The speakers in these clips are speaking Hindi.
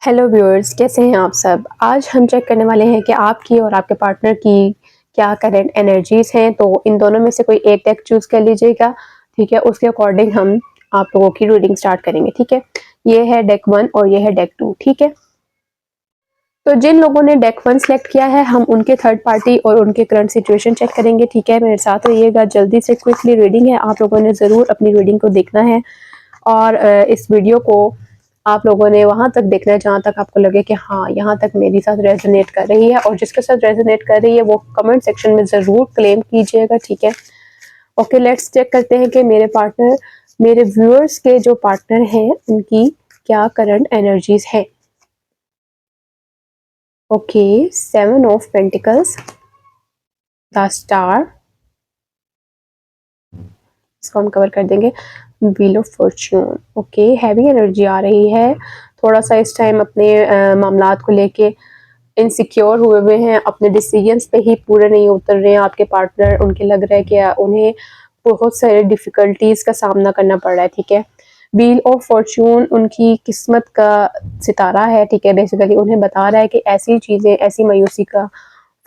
हेलो व्यूअर्स, कैसे हैं आप सब। आज हम चेक करने वाले हैं कि आपकी और आपके पार्टनर की क्या करंट एनर्जीज हैं। तो इन दोनों में से कोई एक डेक चूज कर लीजिएगा, ठीक है। उसके अकॉर्डिंग हम आप लोगों की रीडिंग स्टार्ट करेंगे, ठीक है। ये है डेक 1 और ये है डेक 2, ठीक है। तो जिन लोगों ने डेक 1 सेलेक्ट किया है, हम उनके थर्ड पार्टी और उनके करंट सिचुएशन चेक करेंगे, ठीक है। मेरे साथ रहिएगा, जल्दी से क्विकली रीडिंग है, आप लोगों ने ज़रूर अपनी रीडिंग को देखना है। और इस वीडियो को आप लोगों ने वहां तक देखना है जहां तक आपको लगे कि हाँ, यहाँ तक मेरे साथ रेजोनेट कर रही है, और जिसके साथ रेजोनेट कर रही है वो कमेंट सेक्शन में ज़रूर क्लेम कीजिएगा, ठीक है। ओके, लेट्स चेक करते हैं कि मेरे व्यूअर्स के जो पार्टनर हैं उनकी क्या करंट एनर्जीज है। Okay, 7 of pentacles, the star, इसको हम कवर कर देंगे। Wheel of fortune, okay, heavy energy आ रही है। थोड़ा सा इस टाइम अपने मामलात को लेके इनसिक्योर हुए हुए हैं, अपने डिसीजंस पे ही पूरे नहीं उतर रहे हैं आपके पार्टनर। उनके लग रहा है कि उन्हें बहुत सारे डिफिकल्टीज का सामना करना पड़ रहा है, ठीक है। व्हील ऑफ फॉर्च्यून उनकी किस्मत का सितारा है, ठीक है। बेसिकली उन्हें बता रहा है कि ऐसी चीजें, ऐसी मायूसी का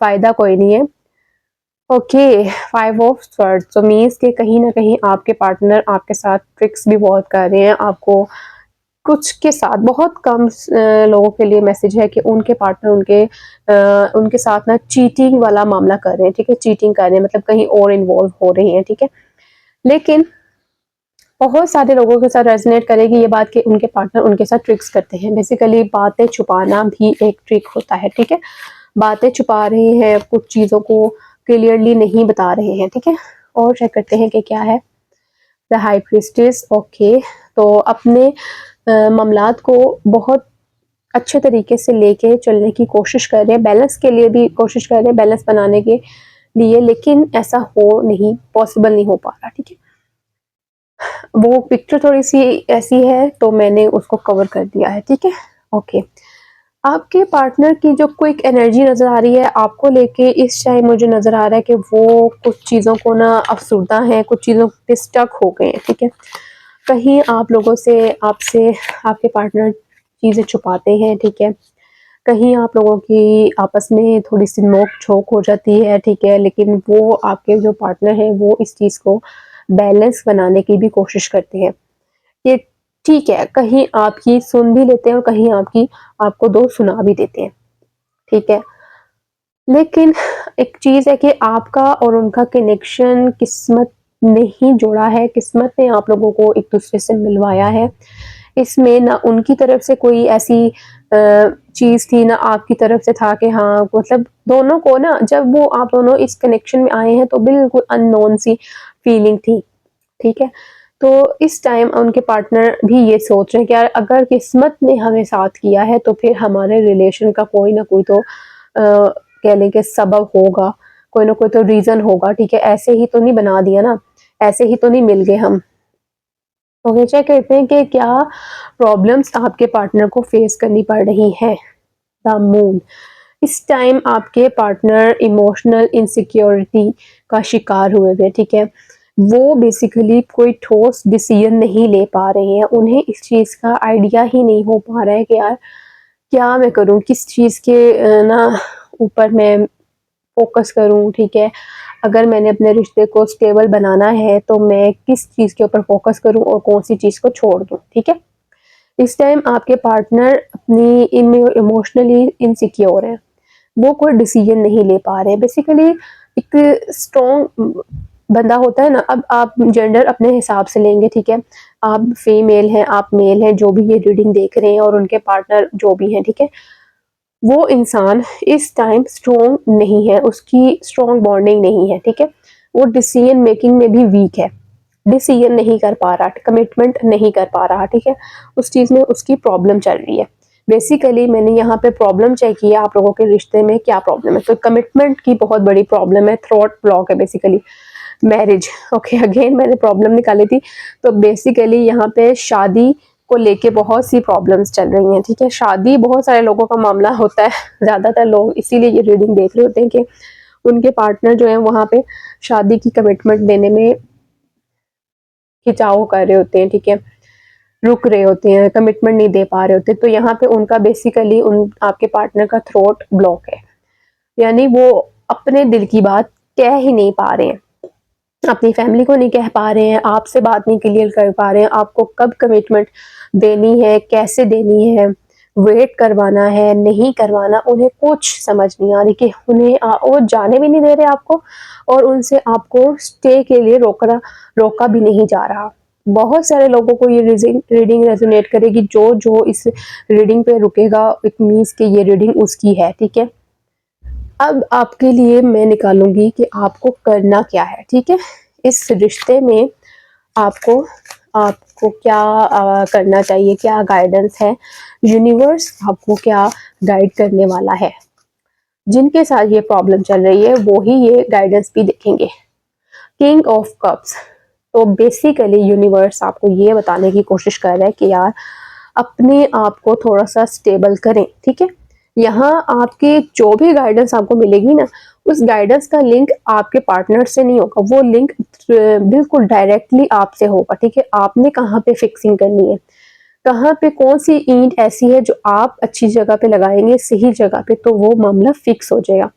फायदा कोई नहीं है। ओके, 5 ऑफ स्वर्ड्स, तो मीन्स के कहीं ना कहीं आपके पार्टनर आपके साथ ट्रिक्स भी बहुत कर रहे हैं आपको। कुछ के साथ, बहुत कम लोगों के लिए मैसेज है कि उनके पार्टनर उनके साथ ना चीटिंग वाला मामला कर रहे हैं, ठीक है। चीटिंग कर रहे हैं मतलब कहीं और इन्वॉल्व हो रही हैं, ठीक है। लेकिन बहुत सारे लोगों के साथ रेजोनेट करेगी ये बात कि उनके पार्टनर उनके साथ ट्रिक्स करते हैं। बेसिकली बातें छुपाना भी एक ट्रिक होता है, ठीक है। बातें छुपा रहे हैं, कुछ चीज़ों को क्लियरली नहीं बता रहे हैं, ठीक है। और चेक करते हैं कि क्या है। द हाई प्रीस्टेस, ओके, तो अपने मामलात को बहुत अच्छे तरीके से लेके चलने की कोशिश कर रहे हैं, बैलेंस के लिए भी कोशिश कर रहे हैं, बैलेंस बनाने के लिए, लेकिन ऐसा हो नहीं, पॉसिबल नहीं हो पा रहा, ठीक है। वो पिक्चर थोड़ी सी ऐसी है तो मैंने उसको कवर कर दिया है, ठीक है। ओके, आपके पार्टनर की जो क्विक एनर्जी नजर आ रही है आपको लेके, इस टाइम मुझे नजर आ रहा है कि वो कुछ चीज़ों को ना अफसुर्दा हैं, कुछ चीज़ों पे स्टक हो गए हैं, ठीक है। कहीं आप लोगों से, आपसे आपके पार्टनर चीज़ें छुपाते हैं, ठीक है। कहीं आप लोगों की आपस में थोड़ी सी नोक झोंक हो जाती है, ठीक है। लेकिन वो आपके जो पार्टनर हैं वो इस चीज़ को बैलेंस बनाने की भी कोशिश करते हैं। ये ठीक है, कहीं आपकी सुन भी लेते हैं और कहीं आपको दो सुना भी देते हैं, ठीक है। लेकिन एक चीज़ है कि आपका और उनका कनेक्शन किस्मत ने ही जोड़ा है, किस्मत ने आप लोगों को एक दूसरे से मिलवाया है। इसमें ना उनकी तरफ से कोई ऐसी चीज़ थी, ना आपकी तरफ से था कि हाँ, मतलब दोनों को ना, जब वो आप दोनों इस कनेक्शन में आए हैं तो बिल्कुल अननोन सी फीलिंग थी, ठीक है। तो इस टाइम उनके पार्टनर भी ये सोच रहे हैं कि यार, अगर किस्मत ने हमें साथ किया है तो फिर हमारे रिलेशन का कोई ना कोई तो कह लें कि सबब होगा, कोई ना कोई तो रीज़न होगा, ठीक है। ऐसे ही तो नहीं बना दिया ना, ऐसे ही तो नहीं मिल गए हम। ओके, चेक करते हैं कि क्या प्रॉब्लम्स आपके पार्टनर को फेस करनी पड़ रही हैं। द मून, इस टाइम आपके पार्टनर इमोशनल इनसिक्योरिटी का शिकार हुए हुए, ठीक है। वो बेसिकली कोई ठोस डिसीजन नहीं ले पा रहे हैं, उन्हें इस चीज़ का आइडिया ही नहीं हो पा रहा है कि यार क्या मैं करूं, किस चीज़ के ना ऊपर मैं फोकस करूं, ठीक है। अगर मैंने अपने रिश्ते को स्टेबल बनाना है तो मैं किस चीज़ के ऊपर फोकस करूं और कौन सी चीज़ को छोड़ दूं, ठीक है। इस टाइम आपके पार्टनर अपनी इमोशनली इनसिक्योर है, वो कोई डिसीजन नहीं ले पा रहे। बेसिकली एक स्ट्रॉन्ग बंदा होता है ना, अब आप जेंडर अपने हिसाब से लेंगे, ठीक है। आप फीमेल हैं, आप मेल हैं, जो भी ये रीडिंग देख रहे हैं, और उनके पार्टनर जो भी हैं, ठीक है। वो इंसान इस टाइम स्ट्रॉन्ग नहीं है, उसकी स्ट्रॉन्ग बॉन्डिंग नहीं है, ठीक है। वो डिसीजन मेकिंग में भी वीक है, डिसीजन नहीं कर पा रहा, कमिटमेंट नहीं कर पा रहा, ठीक है। उस चीज़ में उसकी प्रॉब्लम चल रही है। बेसिकली मैंने यहाँ पे प्रॉब्लम चेक किया आप लोगों के रिश्ते में क्या प्रॉब्लम है, तो कमिटमेंट की बहुत बड़ी प्रॉब्लम है, थ्रॉट ब्लॉक है बेसिकली। मैरिज, ओके, अगेन मैंने प्रॉब्लम निकाली थी। तो बेसिकली यहाँ पे शादी को लेके बहुत सी प्रॉब्लम्स चल रही हैं, ठीक है। शादी बहुत सारे लोगों का मामला होता है, ज़्यादातर लोग इसीलिए ये रीडिंग देख रहे होते हैं कि उनके पार्टनर जो है वहाँ पे शादी की कमिटमेंट देने में खिंचाव कर रहे होते हैं, ठीक है। रुक रहे होते हैं, कमिटमेंट नहीं दे पा रहे होते, तो यहाँ पे उनका बेसिकली उन आपके पार्टनर का थ्रोट ब्लॉक है, यानी वो अपने दिल की बात कह ही नहीं पा रहे हैं, अपनी फैमिली को नहीं कह पा रहे हैं, आपसे बात नहीं क्लियर कर पा रहे हैं, आपको कब कमिटमेंट देनी है, कैसे देनी है, वेट करवाना है, नहीं करवाना, उन्हें कुछ समझ नहीं आ रही कि उन्हें वो जाने भी नहीं दे रहे आपको, और उनसे आपको स्टे के लिए रोका भी नहीं जा रहा। बहुत सारे लोगों को ये रीडिंग रेजोनेट करेगी, जो जो इस रीडिंग पे रुकेगा इट मीन्स कि ये रीडिंग उसकी है, ठीक है। अब आपके लिए मैं निकालूंगी कि आपको करना क्या है, ठीक है। इस रिश्ते में आपको आपको क्या करना चाहिए, क्या गाइडेंस है, यूनिवर्स आपको क्या गाइड करने वाला है। जिनके साथ ये प्रॉब्लम चल रही है वो ही ये गाइडेंस भी देखेंगे। किंग ऑफ कप्स, तो बेसिकली यूनिवर्स आपको ये बताने की कोशिश कर रहा है कि यार अपने आप को थोड़ा सा स्टेबल करें, ठीक है। यहाँ आपके जो भी गाइडेंस आपको मिलेगी ना, उस गाइडेंस का लिंक आपके पार्टनर से नहीं होगा, वो लिंक बिल्कुल डायरेक्टली आपसे होगा, ठीक है। आपने कहाँ पे फिक्सिंग करनी है, कहाँ पे कौन सी ईंट ऐसी है जो आप अच्छी जगह पे लगाएंगे, सही जगह पे, तो वो मामला फिक्स हो जाएगा।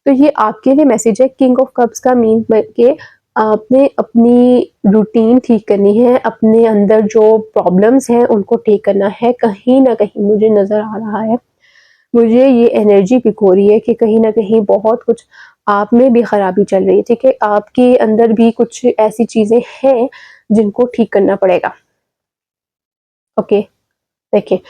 तो ये आपके लिए मैसेज है। किंग ऑफ कप्स का मीन के आपने अपनी रूटीन ठीक करनी है, अपने अंदर जो प्रॉब्लम्स हैं उनको ठीक करना है। कहीं ना कहीं मुझे नजर आ रहा है, मुझे ये एनर्जी पिक हो रही है कि कहीं ना कहीं बहुत कुछ आप में भी खराबी चल रही है, ठीक है। आपके अंदर भी कुछ ऐसी चीजें हैं जिनको ठीक करना पड़ेगा। ओके, देखिए,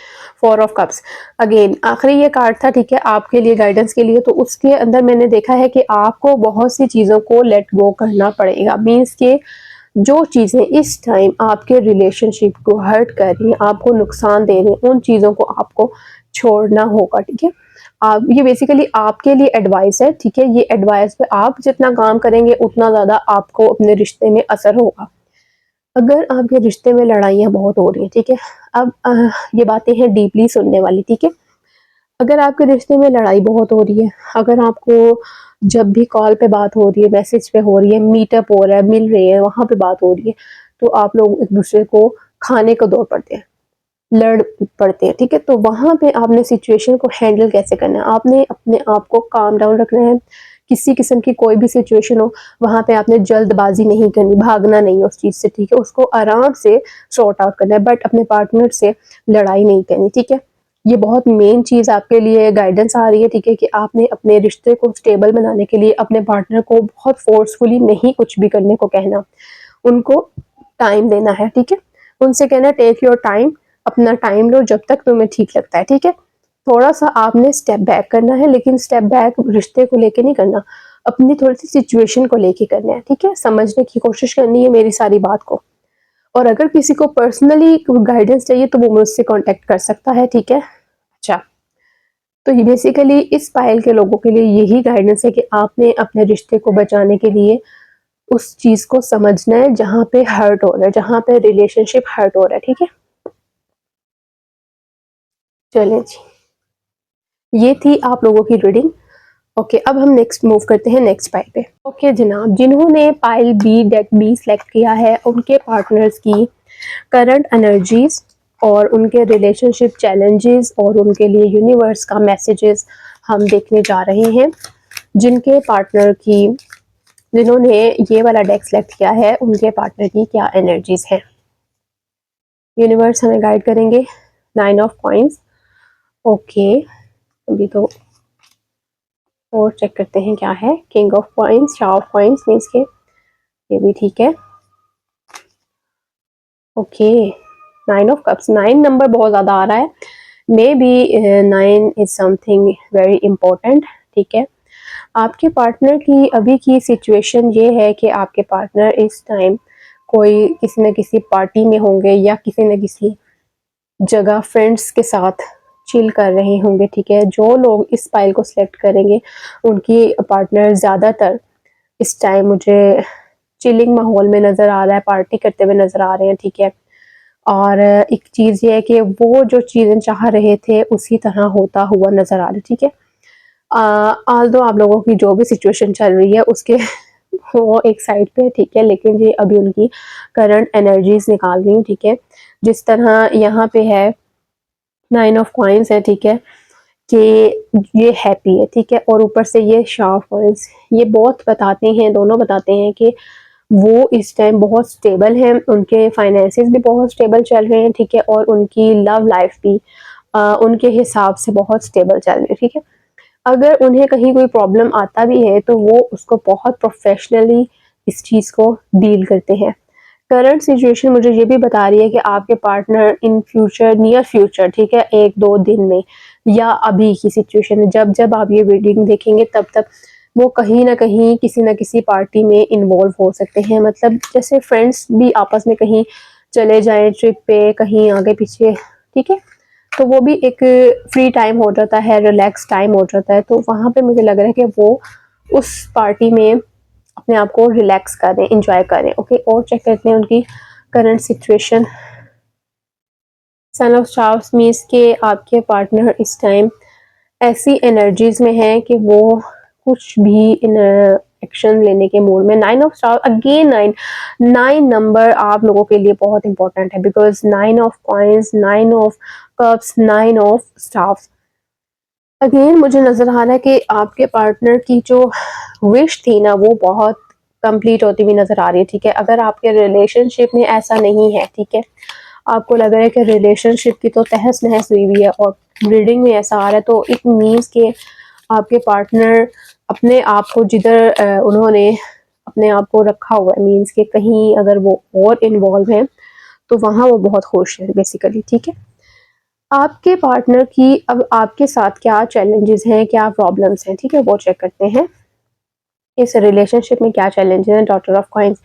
4 ऑफ कप्स अगेन आखिरी ये कार्ड था, ठीक है, आपके लिए गाइडेंस के लिए। तो उसके अंदर मैंने देखा है कि आपको बहुत सी चीज़ों को लेट गो करना पड़ेगा। मीन्स के जो चीज़ें इस टाइम आपके रिलेशनशिप को हर्ट कर रही हैं, आपको नुकसान दे रही हैं, उन चीज़ों को आपको छोड़ना होगा, ठीक है। आप ये बेसिकली आपके लिए एडवाइस है, ठीक है। ये एडवाइस पे आप जितना काम करेंगे उतना ज़्यादा आपको अपने रिश्ते में असर होगा। अगर आपके रिश्ते में लड़ाइयाँ बहुत हो रही हैं, ठीक है, अब ये बातें हैं डीपली सुनने वाली, ठीक है। अगर आपके रिश्ते में लड़ाई बहुत हो रही है, अगर आपको जब भी कॉल पे बात हो रही है, मैसेज पे हो रही है, मीटअप हो रहा है, मिल रहे हैं, वहाँ पे बात हो रही है, तो आप लोग एक दूसरे को खाने को दौड़ पड़ते हैं, लड़ पड़ते हैं, ठीक है। तो वहाँ पे आपने सिचुएशन को हैंडल कैसे करना है, आपने अपने आप को काम डाउन रखना है। किसी किस्म की कोई भी सिचुएशन हो, वहाँ पे आपने जल्दबाजी नहीं करनी, भागना नहीं उस चीज़ से, ठीक है। उसको आराम से सॉर्ट आउट करना है, बट अपने पार्टनर से लड़ाई नहीं करनी, ठीक है। ये बहुत मेन चीज़ आपके लिए गाइडेंस आ रही है, ठीक है, कि आपने अपने रिश्ते को स्टेबल बनाने के लिए अपने पार्टनर को बहुत फोर्सफुली नहीं कुछ भी करने को कहना, उनको टाइम देना है, ठीक है। उनसे कहना टेक योर टाइम, अपना टाइम लो जब तक तुम्हें ठीक लगता है, ठीक है। थोड़ा सा आपने स्टेप बैक करना है, लेकिन स्टेप बैक रिश्ते को लेके नहीं करना, अपनी थोड़ी सी सिचुएशन को लेके करना है, ठीक है। समझने की कोशिश करनी है मेरी सारी बात को। और अगर किसी को पर्सनली गाइडेंस चाहिए तो वो मुझसे कांटेक्ट कर सकता है, ठीक है। अच्छा, तो ये बेसिकली इस पायल के लोगों के लिए यही गाइडेंस है कि आपने अपने रिश्ते को बचाने के लिए उस चीज को समझना है जहां पे हर्ट हो रहा है, जहां पे रिलेशनशिप हर्ट हो रहा है, ठीक है। चलें जी, ये थी आप लोगों की रीडिंग। ओके, अब हम नेक्स्ट मूव करते हैं नेक्स्ट पाइल पे। ओके जनाब, जिन्होंने pile B deck B select किया है, उनके पार्टनर्स की करंट एनर्जीज और उनके रिलेशनशिप चैलेंजेस और उनके लिए यूनिवर्स का मैसेजेस हम देखने जा रहे हैं। जिनके पार्टनर की जिन्होंने ये वाला डेक सेलेक्ट किया है, उनके पार्टनर की क्या एनर्जीज है, यूनिवर्स हमें गाइड करेंगे। 9 ऑफ कॉइंस, ओके, अभी तो और चेक करते हैं क्या है। King of coins, Shah of coins means के ये भी ठीक है। ओके, 9 ऑफ कप्स, 9 नंबर बहुत ज़्यादा आ रहा है, may be 9 is something very important, ठीक है। आपके पार्टनर की अभी की सिचुएशन ये है कि आपके पार्टनर इस टाइम कोई किसी न किसी पार्टी में होंगे या किसी न किसी जगह फ्रेंड्स के साथ चिल कर रहे होंगे, ठीक है। जो लोग इस पाइल को सिलेक्ट करेंगे उनकी पार्टनर ज़्यादातर इस टाइम मुझे चिलिंग माहौल में नज़र आ रहा है, पार्टी करते हुए नज़र आ रहे हैं, ठीक है। और एक चीज़ ये है कि वो जो चीज़ें चाह रहे थे उसी तरह होता हुआ नज़र आ रहा है, ठीक है। आल्दो आप लोगों की जो भी सिचुएशन चल रही है उसके वो एक साइड पे, ठीक है, लेकिन ये अभी उनकी करंट एनर्जीज निकाल रही हूँ, ठीक है। जिस तरह यहाँ पे है 9 ऑफ कॉइंस है, ठीक है, कि ये हैप्पी है, ठीक है, और ऊपर से ये शार्प कॉइंस, ये बहुत बताते हैं, दोनों बताते हैं कि वो इस टाइम बहुत स्टेबल हैं, उनके फाइनेंसेस भी बहुत स्टेबल चल रहे हैं, ठीक है, और उनकी लव लाइफ भी उनके हिसाब से बहुत स्टेबल चल रही है, ठीक है। अगर उन्हें कहीं कोई प्रॉब्लम आता भी है तो वो उसको बहुत प्रोफेशनली इस चीज़ को डील करते हैं। करंट सिचुएशन मुझे ये भी बता रही है कि आपके partner in future, near future, ठीक है, 1-2 दिन में या अभी की सिचुएशन में, जब जब आप ये रीडिंग देखेंगे तब तक वो कहीं ना कहीं किसी ना किसी पार्टी में इन्वॉल्व हो सकते हैं। मतलब जैसे फ्रेंड्स भी आपस में कहीं चले जाएं ट्रिप पे, कहीं आगे पीछे, ठीक है, तो वो भी एक फ्री टाइम हो जाता है, रिलैक्स टाइम हो जाता है, तो वहाँ पे मुझे लग रहा है कि वो उस पार्टी में अपने आप को रिलैक्स करें, एंजॉय करें। ओके, और चेक करते हैं उनकी current situation. Son of stars means के आपके पार्टनर इस टाइम ऐसी एनर्जीज में है कि वो कुछ भी इन एक्शन लेने के मूड में। 9 ऑफ स्टार, अगेन 9 नंबर आप लोगों के लिए बहुत इंपॉर्टेंट है, because 9 of coins, 9 of cups, 9 of stars. Again मुझे नजर आ रहा है कि आपके पार्टनर की जो विश थी ना वो बहुत कंप्लीट होती हुई नजर आ रही है, ठीक है। अगर आपके रिलेशनशिप में ऐसा नहीं है, ठीक है, आपको लग रहा है कि रिलेशनशिप की तो तहस नहस हुई हुई है और रीडिंग में ऐसा आ रहा है, तो इट मीन्स के आपके पार्टनर अपने आप को जिधर उन्होंने अपने आप को रखा हुआ है, मीन्स के कहीं अगर वो और इन्वॉल्व हैं तो वहाँ वो बहुत खुश है बेसिकली, ठीक है। आपके पार्टनर की अब आपके साथ क्या चैलेंजेस हैं, क्या प्रॉब्लम्स हैं, ठीक है, वो चेक करते हैं। इस रिलेशनशिप में क्या चैलेंजेस हैं। डॉटर ऑफ कॉइंस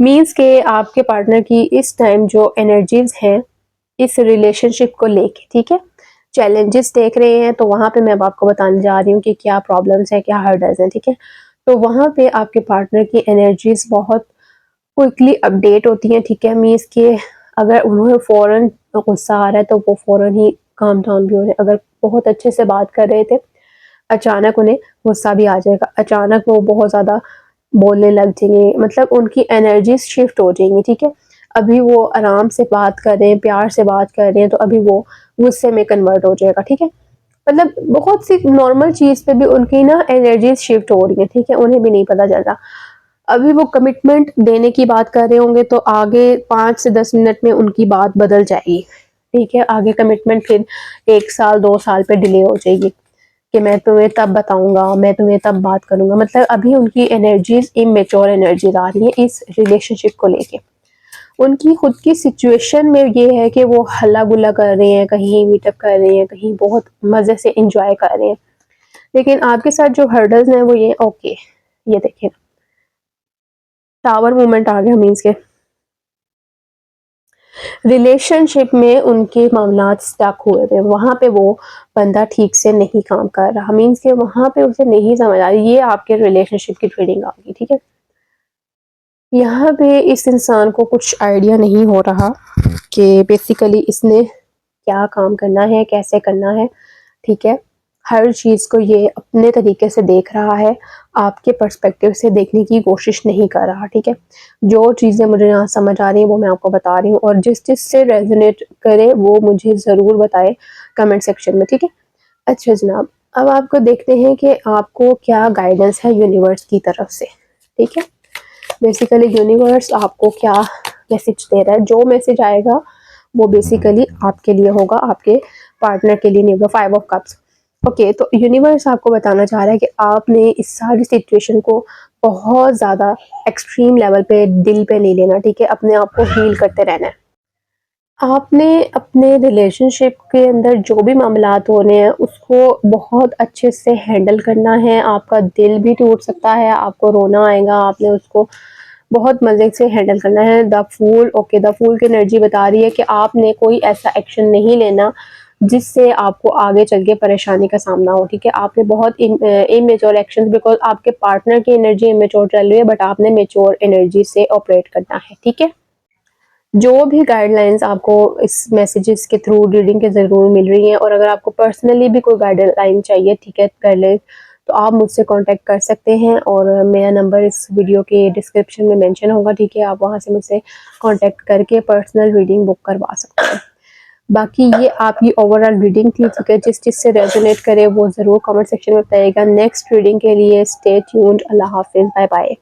मीन्स के आपके पार्टनर की इस टाइम जो एनर्जीज हैं इस रिलेशनशिप को लेके, ठीक है, चैलेंजेस देख रहे हैं, तो वहां पे मैं अब आपको बताने जा रही हूँ कि क्या प्रॉब्लम्स है, क्या हर्डल्स हैं, ठीक है। तो वहां पे आपके पार्टनर की एनर्जीज बहुत क्विकली अपडेट होती हैं, ठीक है, मीन्स के अगर उन्हें फौरन गुस्सा आ रहा है तो वो फौरन ही काम डाउन भी हो रहे हैं। अगर बहुत अच्छे से बात कर रहे थे, अचानक उन्हें गुस्सा भी आ जाएगा, अचानक वो बहुत ज़्यादा बोलने लग जाएंगे, मतलब उनकी एनर्जी शिफ्ट हो जाएंगी, ठीक है। अभी वो आराम से बात कर रहे हैं, प्यार से बात कर रहे हैं, तो अभी वो गुस्से में कन्वर्ट हो जाएगा, ठीक है। मतलब बहुत सी नॉर्मल चीज़ पे भी उनकी ना एनर्जी शिफ्ट हो रही है, ठीक है, उन्हें भी नहीं पता चल रहा। अभी वो कमिटमेंट देने की बात कर रहे होंगे तो आगे 5 से 10 मिनट में उनकी बात बदल जाएगी, ठीक है। आगे कमिटमेंट फिर 1 साल 2 साल पे डिले हो जाएगी कि मैं तुम्हें तब बताऊंगा, मैं तुम्हें तब बात करूंगा। मतलब अभी उनकी एनर्जीज इमेच्योर एनर्जीज आ रही है इस रिलेशनशिप को लेके। उनकी खुद की सिचुएशन में ये है कि वो हल्ला गुल्ला कर रहे हैं, कहीं मीटअप कर रहे हैं, कहीं बहुत मजे से इंजॉय कर रहे हैं, लेकिन आपके साथ जो हर्डल्स हैं वो ये, ओके, ये देखिए टावर मूवमेंट आ गया, मीन्स के रिलेशनशिप में उनके मामलात स्टक हुए थे, वहां पे वो बंदा ठीक से नहीं काम कर रहा, मीन्स के वहां पे उसे नहीं समझ आ रही। ये आपके रिलेशनशिप की ट्रेडिंग आ गई, ठीक है। यहाँ पे इस इंसान को कुछ आइडिया नहीं हो रहा कि बेसिकली इसने क्या काम करना है, कैसे करना है, ठीक है। हर चीज़ को ये अपने तरीके से देख रहा है, आपके पर्सपेक्टिव से देखने की कोशिश नहीं कर रहा, ठीक है। जो चीज़ें मुझे यहाँ समझ आ रही हैं वो मैं आपको बता रही हूँ, और जिस जिससे रेजोनेट करे वो मुझे ज़रूर बताए कमेंट सेक्शन में, ठीक है। अच्छा जनाब, अब आपको देखते हैं कि आपको क्या गाइडेंस है यूनिवर्स की तरफ से, ठीक है। बेसिकली यूनिवर्स आपको क्या मैसेज दे रहा है, जो मैसेज आएगा वो बेसिकली आपके लिए होगा, आपके पार्टनर के लिए नहीं होगा। 5 ऑफ कप्स, ओके, तो यूनिवर्स आपको बताना चाह रहा है कि आपने इस सारी सिचुएशन को बहुत ज़्यादा एक्सट्रीम लेवल पे दिल पे नहीं लेना, ठीक है, अपने आप को हील करते रहना है। आपने अपने रिलेशनशिप के अंदर जो भी मामलात हो रहे हैं उसको बहुत अच्छे से हैंडल करना है। आपका दिल भी टूट सकता है, आपको रोना आएगा, आपने उसको बहुत मज़े से हैंडल करना है। The fool, okay, the fool की एनर्जी बता रही है कि आपने कोई ऐसा एक्शन नहीं लेना जिससे आपको आगे चल के परेशानी का सामना हो, ठीक है। आपने बहुत इमेच्योर एक्शन, बिकॉज आपके पार्टनर की एनर्जी इमेच्योर चल रही है, बट आपने मेच्योर एनर्जी से ऑपरेट करना है, ठीक है। जो भी गाइडलाइंस आपको इस मैसेजेस के थ्रू रीडिंग के ज़रूर मिल रही हैं, और अगर आपको पर्सनली भी कोई गाइडलाइन चाहिए, ठीक है, गाइडलाइन, तो आप मुझसे कांटेक्ट कर सकते हैं और मेरा नंबर इस वीडियो के डिस्क्रिप्शन में मेंशन होगा, ठीक है। आप वहां से मुझसे कांटेक्ट करके पर्सनल रीडिंग बुक करवा सकते हैं। बाकी ये आपकी ओवरऑल रीडिंग थी, ठीक है। जिस चीज़ से रेजोनेट करे वो ज़रूर कमेंट सेक्शन में बताइएगा। नेक्स्ट रीडिंग के लिए स्टे ट्यून्ड। अल्लाह हाफिज़, बाय बाय।